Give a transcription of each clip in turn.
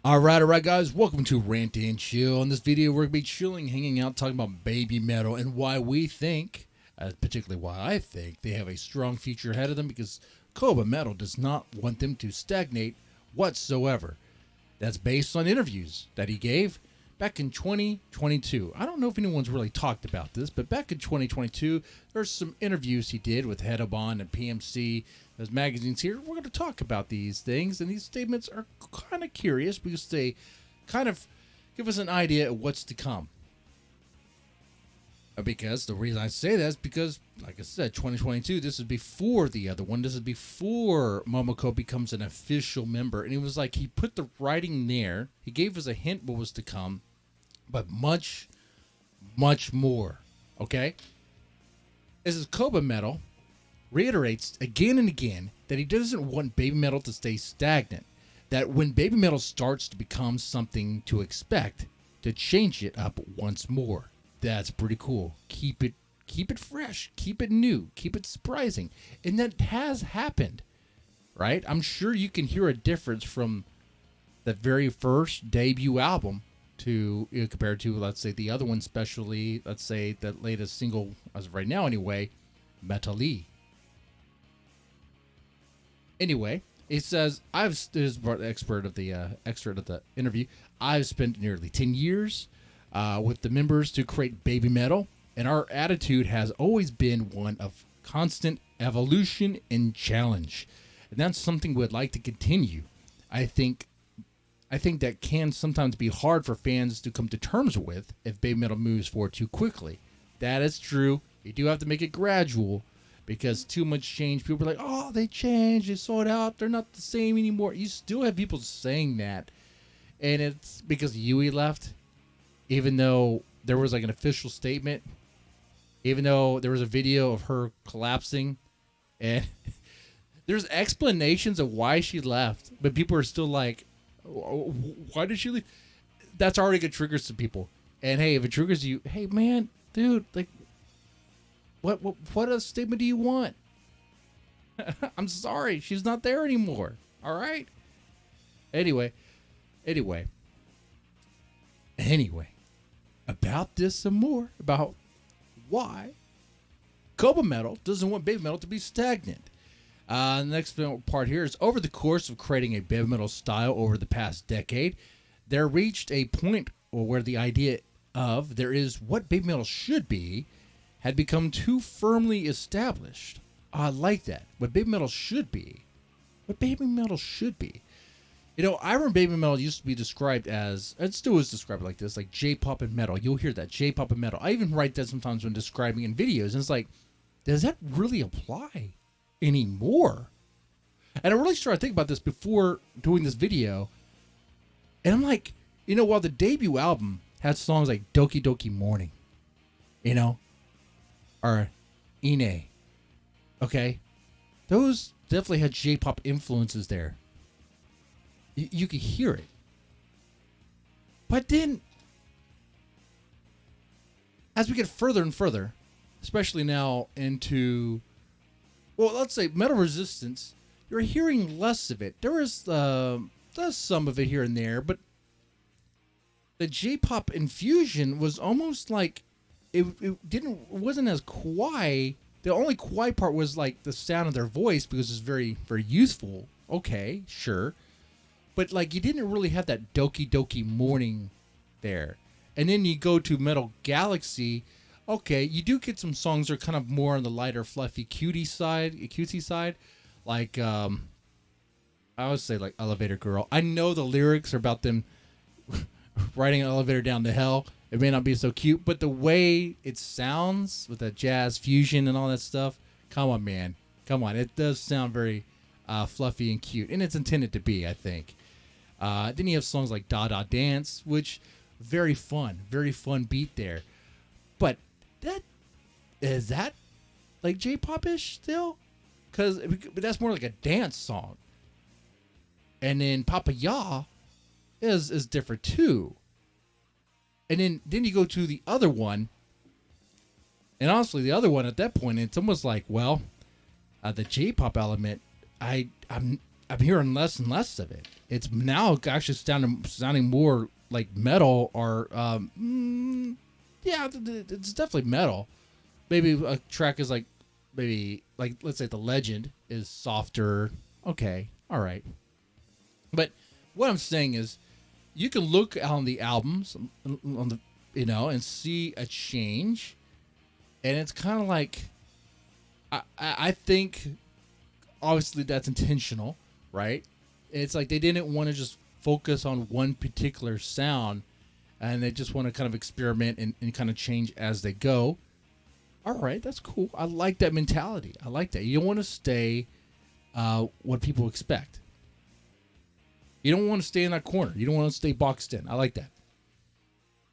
All right, guys. Welcome to Rant and Chill. In this video, we're going to be chilling, hanging out, talking about baby metal and why we think, particularly why I think, they have a strong future ahead of them because Koba Metal does not want them to stagnate whatsoever. That's based on interviews that he gave back in 2022. I don't know if anyone's really talked about this, but back in 2022, there's some interviews he did with Headabon and PMC. There's magazines here. We're going to talk about these things, and these statements are kind of curious because they kind of give us an idea of what's to come. Because the reason I say that is because, like I said, 2022, this is before the other one. This is before Momoko becomes an official member. And it was like he put the writing there. He gave us a hint what was to come, but much, much more. Okay? This is Koba Metal reiterates again and again that he doesn't want baby metal to stay stagnant. That when baby metal starts to become something to expect, to change it up once more. That's pretty cool. Keep it fresh, keep it new, keep it surprising. And that has happened, right? I'm sure you can hear a difference from the very first debut album to compared to, let's say, the other one, especially, let's say, the latest single, as of right now anyway, Metal-E. Anyway, it says, this is the expert of the interview. I've spent nearly 10 years with the members to create baby metal, and our attitude has always been one of constant evolution and challenge, and that's something we'd like to continue. I think that can sometimes be hard for fans to come to terms with if baby metal moves forward too quickly. That is true. You do have to make it gradual, because too much change, people are like, oh, they changed, they sold out, they're not the same anymore. You still have people saying that, and it's because Yui left. Even though there was like an official statement, even though there was a video of her collapsing, and there's explanations of why she left, but people are still like, why did she leave? That's already going to trigger some people. And hey, if it triggers you, hey man, dude, like, what a statement do you want? I'm sorry, she's not there anymore. All right. Anyway. About this some more, about why Koba Metal doesn't want baby metal to be stagnant. The next part here is, over the course of creating a baby metal style over the past decade, there reached a point where the idea of there is what baby metal should be had become too firmly established. I like that. What baby metal should be. What baby metal should be. You know, I remember baby metal used to be described as, it still is described like this, like J-pop and metal. You'll hear that, J-pop and metal. I even write that sometimes when describing in videos, and it's like, does that really apply anymore? And I really started to think about this before doing this video, and I'm like, you know, while the debut album had songs like Doki Doki Morning, you know, or Ine, okay, those definitely had J-pop influences there. You could hear it. But then, as we get further and further, especially now into, well, let's say Metal Resistance, you're hearing less of it. There's some of it here and there, but the J-pop infusion was almost like it wasn't as kawaii. The only kawaii part was like the sound of their voice, because it's very, very youthful. Okay, sure. But like, you didn't really have that Doki Doki Morning there. And then you go to Metal Galaxy. Okay, you do get some songs that are kind of more on the lighter, fluffy, cutesy side. Like, I would say like Elevator Girl. I know the lyrics are about them riding an elevator down to hell. It may not be so cute, but the way it sounds with that jazz fusion and all that stuff, come on, man. Come on. It does sound very fluffy and cute. And it's intended to be, I think. Then you have songs like Da Da Dance, which very fun beat there. But is that like J-pop-ish still? But that's more like a dance song. And then Papaya is different too. And then you go to the other one, and honestly, the other one at that point, it's almost like, well, the J-pop element, I'm hearing less and less of it. It's now actually sounding more like metal, or yeah, it's definitely metal. Maybe a track is like, maybe like, let's say The Legend is softer. Okay, all right. But what I'm saying is, you can look on the albums on the, and see a change, and it's kind of like, I think obviously that's intentional, right? It's like they didn't want to just focus on one particular sound, and they just want to kind of experiment and kind of change as they go. All right, that's cool. I like that mentality. I like that. You don't want to stay what people expect. You don't want to stay in that corner. You don't want to stay boxed in. I like that.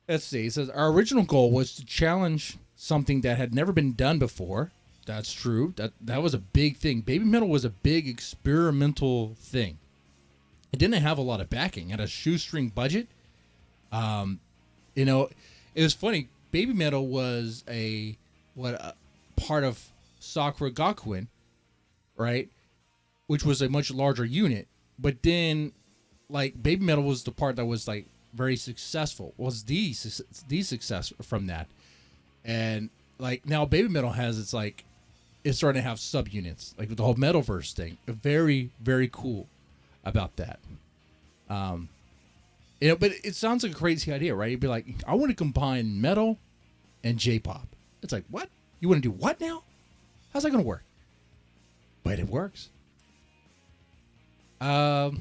Let's see. It says, our original goal was to challenge something that had never been done before. That's true. That was a big thing. Baby metal was a big experimental thing. It didn't have a lot of backing. It had a shoestring budget. It was funny. Baby metal was a part of Sakura Gakuen, right? Which was a much larger unit. But then, like, Baby metal was the part that was like very successful. Was the success from that, and like now Baby metal has it's starting to have subunits, like with the whole Metalverse thing. Very, very cool about that. But it sounds like a crazy idea, right? You'd be like, I want to combine metal and J-pop. It's like, what? You want to do what now? How's that going to work? But it works. Let's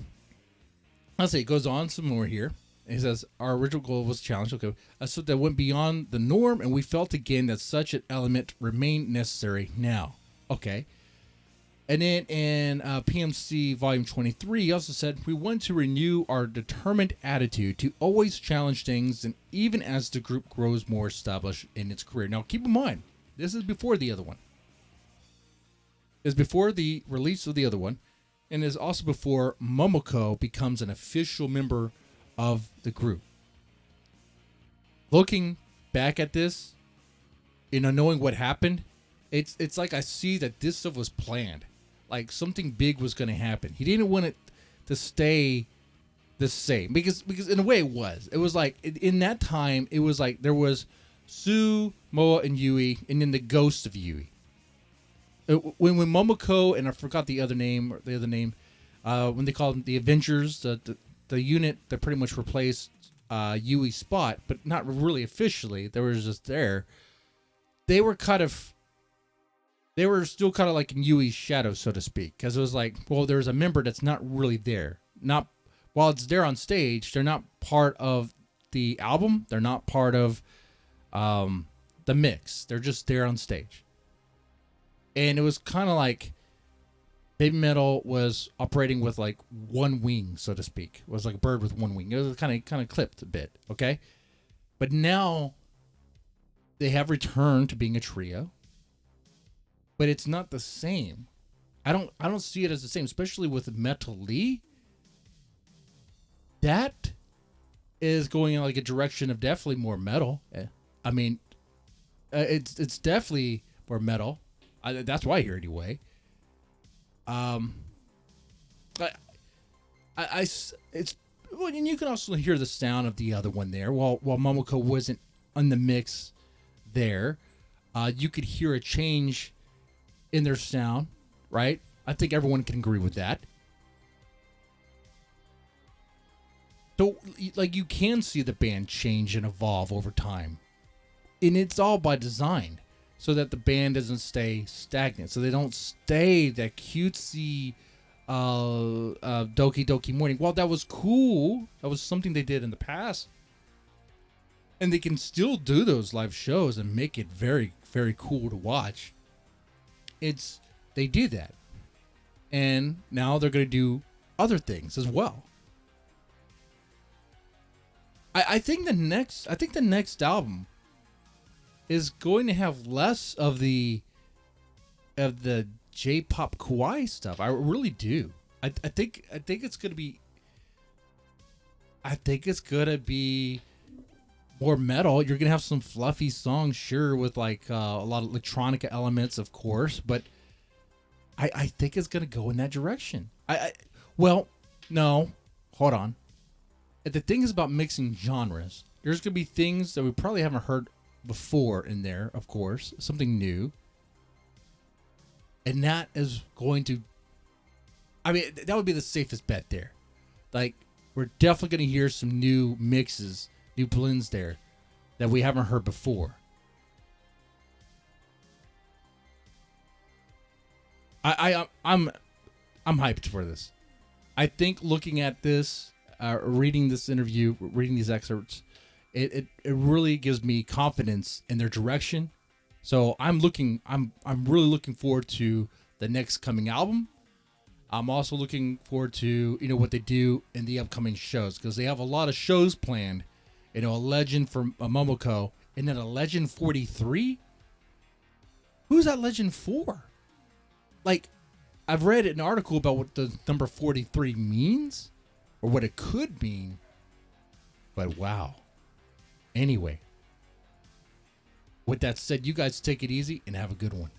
see. It goes on some more here. He says, our original goal was challenge. Okay. So that went beyond the norm, and we felt again that such an element remained necessary now. Okay. And then in PMC Volume 23, he also said, we want to renew our determined attitude to always challenge things, and even as the group grows more established in its career. Now, keep in mind, this is before the other one. It's before the release of the other one, and is also before Momoko becomes an official member of the group. Looking back at this, knowing what happened, it's like I see that this stuff was planned. Like something big was going to happen. He didn't want it to stay the same because in a way it was. It was like in that time it was like there was Sue, Moa, and Yui, and then the ghost of Yui. When Momoko, and I forgot the other name, when they called them the Avengers, the unit that pretty much replaced Yui's spot, but not really officially. They were just there. They were still kind of like in Yui's shadow, so to speak, because it was like, well, there's a member that's not really there. Not while it's there on stage, they're not part of the album. They're not part of the mix. They're just there on stage. And it was kind of like Baby Metal was operating with like one wing, so to speak. It was like a bird with one wing. It was kind of clipped a bit, okay? But now they have returned to being a trio. But it's not the same. I don't see it as the same, especially with Metal Lee. That is going in like a direction of definitely more metal. I mean, it's definitely more metal. That's why I hear it anyway. It's well, and you can also hear the sound of the other one there. While Momoko wasn't on the mix there, you could hear a change in their sound, right? I think everyone can agree with that. So, like, you can see the band change and evolve over time, and it's all by design, so that the band doesn't stay stagnant, so they don't stay that cutesy Doki Doki Morning. While that was cool, that was something they did in the past, and they can still do those live shows and make it very, very cool to watch. They did that, and now they're going to do other things as well. I think the next album is going to have less of the J-pop kawaii stuff. I really do. I think it's going to be. I think it's going to be more metal. You're going to have some fluffy songs, sure, with like a lot of electronica elements, of course, but I think it's going to go in that direction. Well, no, hold on. And the thing is about mixing genres. There's going to be things that we probably haven't heard before in there, of course. Something new. And that is going to... I mean, that would be the safest bet there. Like, we're definitely going to hear some new mixes, new blends there that we haven't heard before. I'm hyped for this. I think looking at this, reading this interview, reading these excerpts, it really gives me confidence in their direction. So I'm really looking forward to the next coming album. I'm also looking forward to what they do in the upcoming shows, because they have a lot of shows planned. A legend for Momoko, and then a legend 43. Who's that legend for? Like, I've read an article about what the number 43 means, or what it could mean, but wow. Anyway, with that said, you guys take it easy and have a good one.